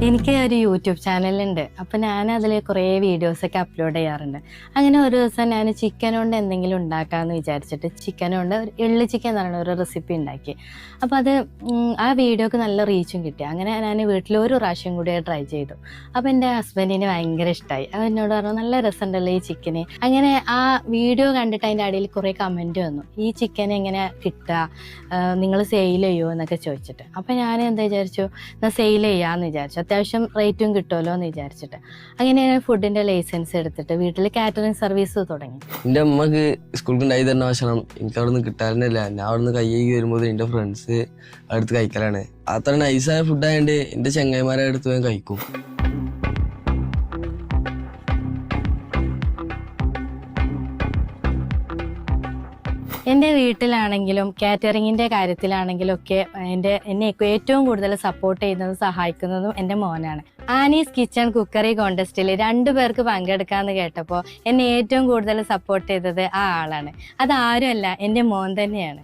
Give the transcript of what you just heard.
എനിക്ക് ഒരു യൂട്യൂബ് ചാനലുണ്ട്. അപ്പം ഞാൻ അതിൽ കുറേ വീഡിയോസൊക്കെ അപ്ലോഡ് ചെയ്യാറുണ്ട്. അങ്ങനെ ഒരു ദിവസം ഞാൻ ചിക്കൻ കൊണ്ട് എന്തെങ്കിലും ഉണ്ടാക്കാമെന്ന് വിചാരിച്ചിട്ട് ചിക്കൻ കൊണ്ട് ഒരു എള്ള് ചിക്കൻ എന്ന് പറയുന്ന ഒരു റെസിപ്പി ഉണ്ടാക്കി. അപ്പോൾ അത് ആ വീഡിയോക്ക് നല്ല റീച്ചും കിട്ടി. അങ്ങനെ ഞാൻ വീട്ടിൽ ഒരു പ്രാവശ്യം കൂടി ട്രൈ ചെയ്തു. അപ്പോൾ എൻ്റെ ഹസ്ബൻഡിന് ഭയങ്കര ഇഷ്ടമായി. അത് എന്നോട് പറഞ്ഞു, നല്ല രസമുണ്ടല്ലോ ഈ ചിക്കന്. അങ്ങനെ ആ വീഡിയോ കണ്ടിട്ട് അതിൻ്റെ അടിയിൽ കുറേ കമൻറ്റ് വന്നു, ഈ ചിക്കൻ എങ്ങനെ കിട്ടുക, നിങ്ങൾ സെയിൽ ചെയ്യുമോ എന്നൊക്കെ ചോദിച്ചിട്ട്. അപ്പോൾ ഞാൻ എന്താ വിചാരിച്ചു, എന്നാൽ സെയിൽ ചെയ്യാമെന്ന് വിചാരിച്ചു. അത്യാവശ്യം റേറ്റും കിട്ടുമല്ലോ എന്ന് വിചാരിച്ചിട്ട് അങ്ങനെ ഞാൻ ഫുഡിന്റെ ലൈസൻസ് എടുത്തിട്ട് വീട്ടിൽ കാറ്ററിംഗ് സർവീസ് തുടങ്ങി. എൻ്റെ അമ്മക്ക് സ്കൂളിൽ ഉണ്ടായി തരുന്ന ഭക്ഷണം എനിക്ക് അവിടെ നിന്ന് കിട്ടാറില്ല. ഞാൻ അവിടെ നിന്ന് കൈയ്യേക്ക് വരുമ്പോൾ എൻ്റെ ഫ്രണ്ട്സ് അടുത്ത് കഴിക്കലാണ്. അത്ര നൈസായ ഫുഡായതുകൊണ്ട് എൻ്റെ ചങ്ങായിമാരെ അടുത്ത് പോയി കഴിക്കും. എൻ്റെ വീട്ടിലാണെങ്കിലും കാറ്ററിങ്ങിൻ്റെ കാര്യത്തിലാണെങ്കിലും ഒക്കെ എന്നെ ഏറ്റവും കൂടുതൽ സപ്പോർട്ട് ചെയ്യുന്നതും സഹായിക്കുന്നതും എൻ്റെ മോനാണ്. ആനീസ് കിച്ചൺ കുക്കറി കോൺടെസ്റ്റിൽ 2 പേർക്ക് പങ്കെടുക്കാമെന്ന് കേട്ടപ്പോൾ എന്നെ ഏറ്റവും കൂടുതൽ സപ്പോർട്ട് ചെയ്തത് ആ ആളാണ്. അത് ആരുമല്ല, എൻ്റെ മോൻ തന്നെയാണ്.